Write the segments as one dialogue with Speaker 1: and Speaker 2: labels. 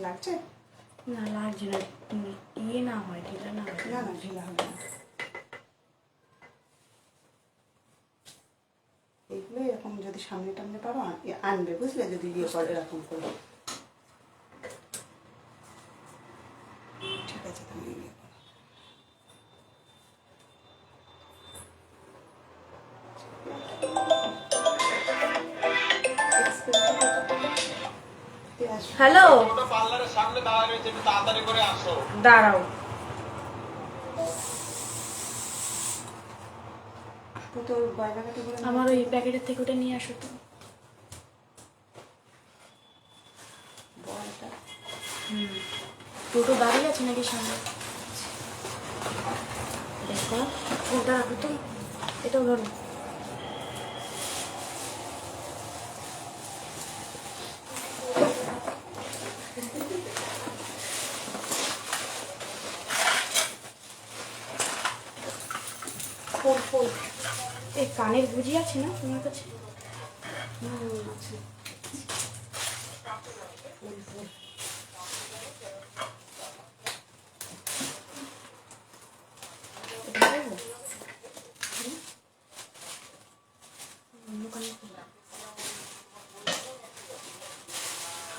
Speaker 1: লাগছে
Speaker 2: না, লাগছে না। ইয়ে না হয়, ঢিলা না হয়।
Speaker 1: না না, ঢিলা হবে না। এইগুলো এরকম যদি সামনে টামনে পারো আনবে, বুঝলে? যদি ইয়ে করে এরকম করে। ঠিক আছে, তুমি ইয়ে করো।
Speaker 2: হ্যালো,
Speaker 3: পার্লারের সামনে দাঁড়ায় রয়েছে, একটু তাড়াতাড়ি করে আসো।
Speaker 2: দাঁড়াও।
Speaker 1: তোর গয়নাঘাটি করে
Speaker 2: আমার ওই প্যাকেটের থেকে ওটা নিয়ে আসো তো।
Speaker 1: বলটা
Speaker 2: টোটো দাঁড়িয়ে আছে নাকি সামনে? দেখো, ফোনটা রাখো তো। এটাও ধরো। ফোন ফোন এই কানের গুঁজি আছে না তোমার কাছে?
Speaker 1: আছে।
Speaker 2: এটা দেবো? অন্য কানে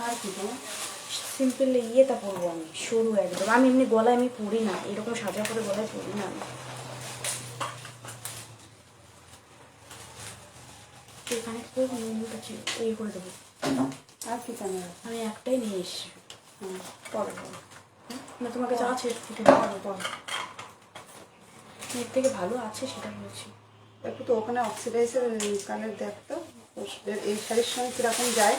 Speaker 1: আর কি তোমার?
Speaker 2: সিম্পল ইয়েটা পরবো আমি, সরু একদম। আমি এমনি গলায় আমি পরি না, এরকম সাজা করে গলায় পরি না আমি। এখানে খুব নিয়মিত আছে, এই করে দেবো।
Speaker 1: আর কি ক্যামেরা?
Speaker 2: আমি একটাই নিয়ে এসছি।
Speaker 1: পরে
Speaker 2: না তোমার কাছে আছে একটু
Speaker 1: পরে
Speaker 2: এর থেকে ভালো আছে সেটা বলছি।
Speaker 1: একটু তো ওখানে অক্সিডাইজের কানের দেখতো এই শাড়ির সঙ্গে কীরকম যায়।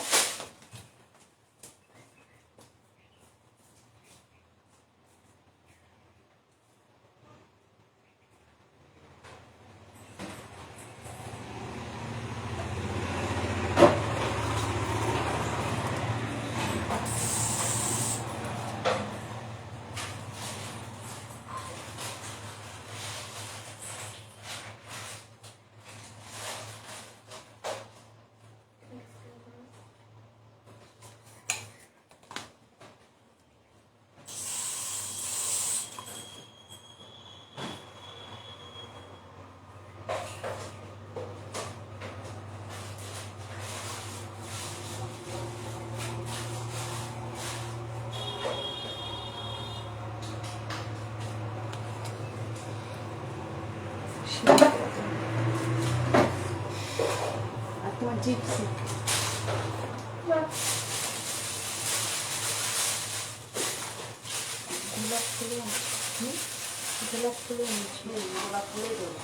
Speaker 1: আর তোমার জিপসি
Speaker 2: গোলাপ ফুলে গোলাপ ফুলে এনেছি।
Speaker 1: গোলাপ ফুলেই দেবো।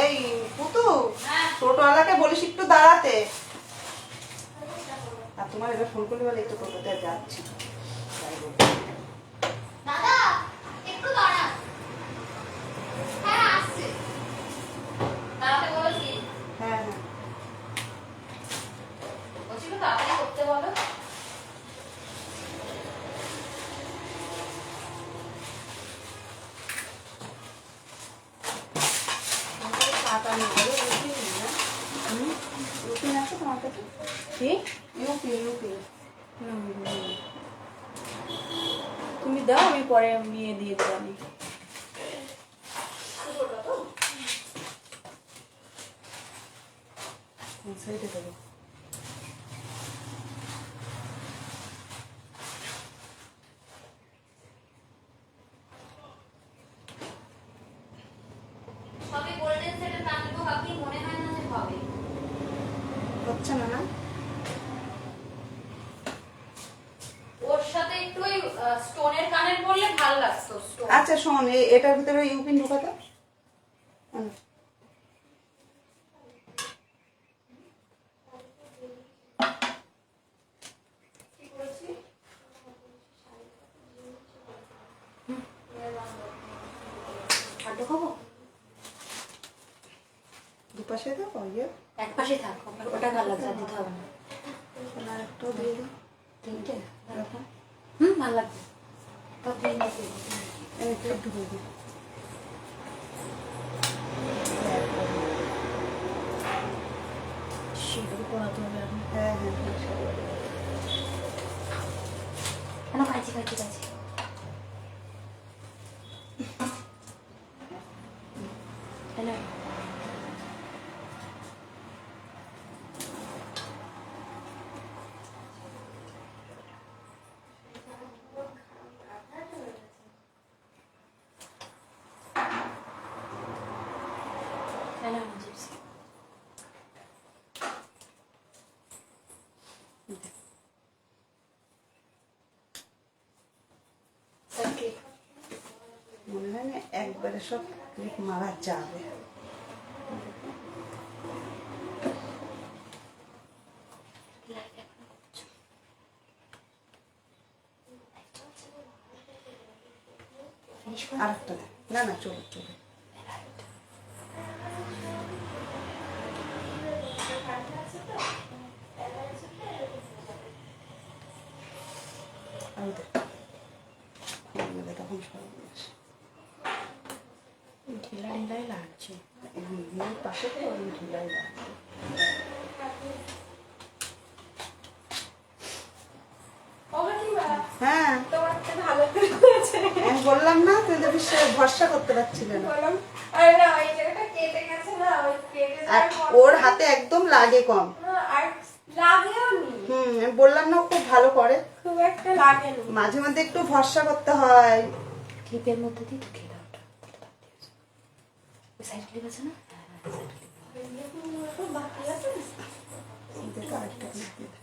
Speaker 1: এই পুতু, টোটোওয়ালাকে বলিস একটু দাঁড়াতে। আর তোমার এবার ফোন করলে বলে এই তো টোটোতে যাচ্ছি।
Speaker 4: দাদা একটু দাঁড়ান। হ্যাঁ আসছে, দাঁড়াতে বলেছি।
Speaker 1: হ্যাঁ হ্যাঁ,
Speaker 4: বলছিল তাড়াতাড়ি করতে বলো।
Speaker 1: টাকা নিয়ে যাবে। রুটিন আছে তোমার কাছে?
Speaker 2: কি?
Speaker 1: ইউপি ইউপি
Speaker 2: তুমি দাও, আমি পরে নিয়ে দিয়ে দেবো। আমি
Speaker 1: সাইডে দেবো।
Speaker 4: সবই গোল্ডেন সেটের কানবো, বাকি মনে হয় না যে হবে।
Speaker 1: হচ্ছে না না?
Speaker 4: ওর সাথে একটু ওই স্টোনের কানের পরলে ভালো লাগতো। স্টোন
Speaker 1: আচ্ছা শোন, এটার ভিতরে ইউপিন ঢোকাতো।
Speaker 2: খাদ্য খাবো?
Speaker 1: দুপাশে দেবো ইয়ে।
Speaker 2: এক পাশে থাক, ওটা ভালো লাগছে, দিতে হবে না।
Speaker 1: আর একটাও দিয়ে দিই।
Speaker 2: তিনটে
Speaker 1: এরকম
Speaker 2: ভালো লাগছে।
Speaker 1: একটু ঢুকে দিই।
Speaker 2: এটাকে পড়াতে হবে এখন।
Speaker 1: হ্যাঁ হ্যাঁ হ্যাঁ, সব।
Speaker 2: কেন কাছে কাছে কাছে হ্যালো হ্যালো জিপসি
Speaker 1: মনে হয় না একবারে সব ক্লিপ মারা যাবে। আর একটা দেখ। না না, চলো চলো। আর দেখ, খুলে গেলে তখন সর্বনাশ।
Speaker 2: ঢিলা ঢিলাই লাগছে।
Speaker 1: এই মেয়ের পাশে তো ওই ঢিলাই লাগবে। হ্যাঁ, আমি বললাম না, তুই তো বিশ্বাস ভরসা করতে পারছিলে না। আর ওর হাতে একদম লাগে কম। আমি বললাম না, ও খুব ভালো করে। মাঝে মধ্যে একটু ভরসা করতে হয়।
Speaker 2: ক্লিপের মধ্যে দিয়ে ঢুকিয়ে দাও ওটা। ওই সাইড ক্লিপ আছে না?
Speaker 1: দেখো, আরেকটা clip দিয়ে দে।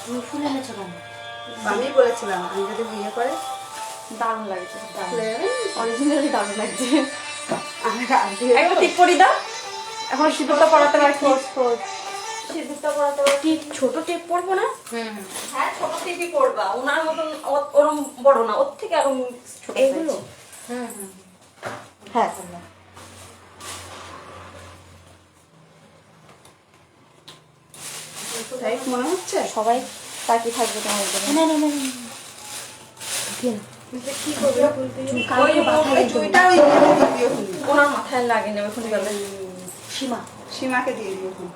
Speaker 2: তুমি ফুল এনেছো কেন?
Speaker 1: আমি বলেছিলাম আমি যদি বিয়ে করে
Speaker 2: দারুণ লাগছে
Speaker 1: তাহলে
Speaker 2: অরিজিনালি দারুণ লাগছে।
Speaker 1: আমি রাত দিয়ে
Speaker 2: একটা টিপ পরি দাও। এখন সিঁদুরটা পরাতে পারছি।
Speaker 4: সিঁদুরটা পরাতে পারছি।
Speaker 2: টিপ ছোট টিপ পরবো না?
Speaker 4: হ্যাঁ, ছোট টিপি পরবা। ওনার মতন ওরম বড় না, ওর থেকে আরো ছোট
Speaker 2: এইগুলো?
Speaker 1: হ্যাঁ টাইট মনে হচ্ছে।
Speaker 2: সবাই তাকিয়ে থাকবে তোমার উপরে। না না না
Speaker 1: কি করবে?
Speaker 2: কালকে বাঁধাই দেবো।
Speaker 1: চুইটা ওই ইয়েতে দিয়ে দিও তুমি।
Speaker 2: ওনার মাথায় লাগে না ওখানে গেলে। সীমা
Speaker 1: সীমাকে দিয়ে দিও তুমি।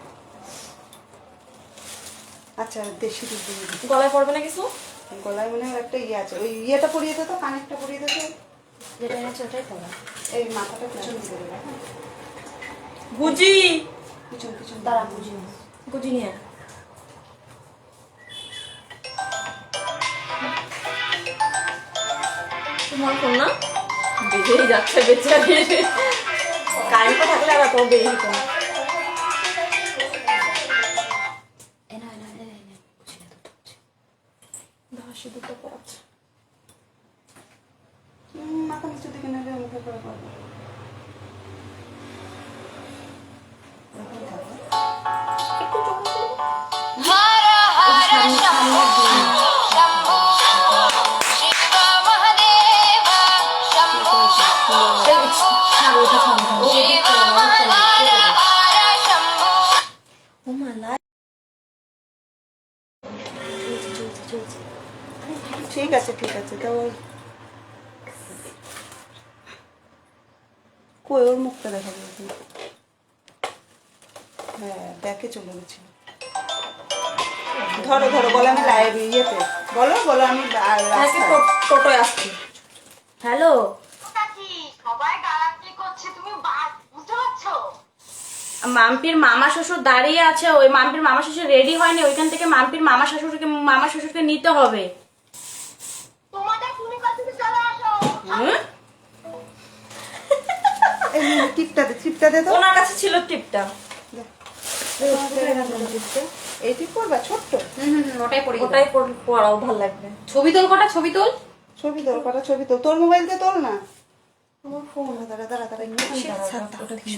Speaker 1: আচ্ছা, দেশি দুধ দিয়ে দিও।
Speaker 2: গলায় পড়বে না কিছু?
Speaker 1: গলায় মনে হয় একটা ইয়ে আছে, ওই ইয়েটা পরিয়ে দে তো, কানেরটা পরিয়ে দে তো।
Speaker 2: যেটা আছে ওটাই পড়া।
Speaker 1: এই মাথাটা পিছন দিয়ে দেবে। হ্যাঁ,
Speaker 2: গুজি
Speaker 1: পিছন পিছন
Speaker 2: দাঁড়া গুজি গুজি নিয়ে আয়। তোমার ফোন না বেরিয়ে যাচ্ছে বেচারি। কারেন্টটা থাকলে আবার তোমার বেরিয়ে যেত না। দুটো পড়াচ্ছে।
Speaker 1: মাথা নিচু দিকে নেবে, মুখে করে পারবে।
Speaker 2: একটু চোখ করবো।
Speaker 1: ঠিক আছে ঠিক আছে, তো ওই কই ওর মুখটা দেখা যাবে। হ্যাঁ, ব্যাকে চলে গেছিল। ধরো ধরো, বলো আমি লাইভ ইয়েতে, বলো বলো আমি রাস্তায়।
Speaker 2: টোটোয় আসছি। হ্যালো
Speaker 4: সবাই গালাগালি করছে, তুমি বুঝতে পারছো?
Speaker 2: মাম্পির মামা শ্বশুর দাঁড়িয়ে আছে, ওই মাম্পির মামা শ্বশুর রেডি হয়নি, ওইখান থেকে মাম্পির মামা শ্বশুরকে নিতে হবে।
Speaker 4: তোমাদের তুমি কাছে চলে আসো।
Speaker 2: হুম?
Speaker 1: এই টিপটা দে, টিপটা দে তো।
Speaker 2: ওনার কাছে ছিল টিপটা।
Speaker 1: এই টিপ করবা ছোট্ট।
Speaker 4: ওটাই পড়ি।
Speaker 2: ওটাই পরাও ভালো লাগবে।
Speaker 4: ছবি তোল কটা, ছবি তোল।
Speaker 1: ছবি তোল, কটা ছবি তোল। তোর মোবাইল দিয়ে তোল না। তোমার ফোন। দাঁড়া দাঁড়া দাঁড়া,
Speaker 2: ওটা কি?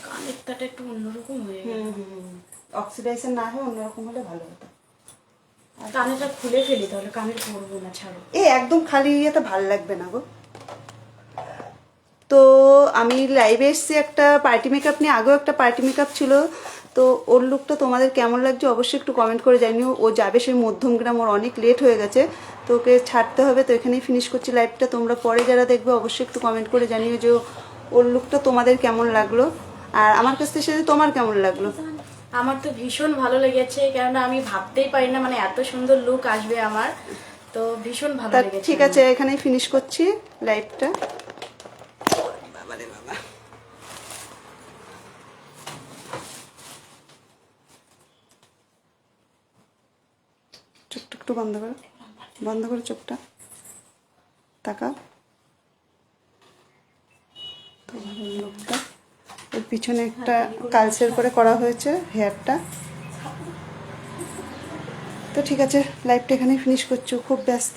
Speaker 2: কানেরটা একটু অন্যরকম হয়ে গেল।
Speaker 1: অক্সিডাইজেশন না হয়ে অন্যরকম হলে ভালো হতো।
Speaker 2: কানেরটা খুলে ফেলি, তাহলে কানের পরবো না, ছাড়ো।
Speaker 1: একদম খালি ইয়েতে ভাল লাগবে না গো। তো আমি লাইভে এসেছি একটা পার্টি মেকআপ নিয়ে, আগেও একটা পার্টি মেকআপ ছিল, তো ওর লুকটা তোমাদের কেমন লাগছে অবশ্যই একটু কমেন্ট করে জানিও। ও যাবে সেই মধ্যমগ্রাম, ওর অনেক লেট হয়ে গেছে, তো ওকে ছাড়তে হবে। তো এখানেই ফিনিশ করছি লাইভটা। তোমরা পরে যারা দেখবে অবশ্যই একটু কমেন্ট করে জানিও যে ওর লুকটা তোমাদের কেমন লাগলো, আর আমার কাছ থেকে সেটা তোমার কেমন লাগলো।
Speaker 2: আমার তো ভীষণ ভালো লেগেছে, কেননা আমি ভাবতেই পারি না মানে এত সুন্দর লুক আসবে আমার, তো ভীষণ ভালো
Speaker 1: তা
Speaker 2: লেগেছে।
Speaker 1: ঠিক আছে, এখানেই ফিনিশ করছি লাইভটা। বাবারে বাবা, চোখটা একটু বন্ধ করো, বন্ধ করো চোখটা, তাকাও। লোকটা ওর পিছনে একটা কালচের করে করা হয়েছে হেয়ারটা। তো ঠিক আছে, লাইভটা এখানেই ফিনিশ করছো, খুব ব্যস্ত।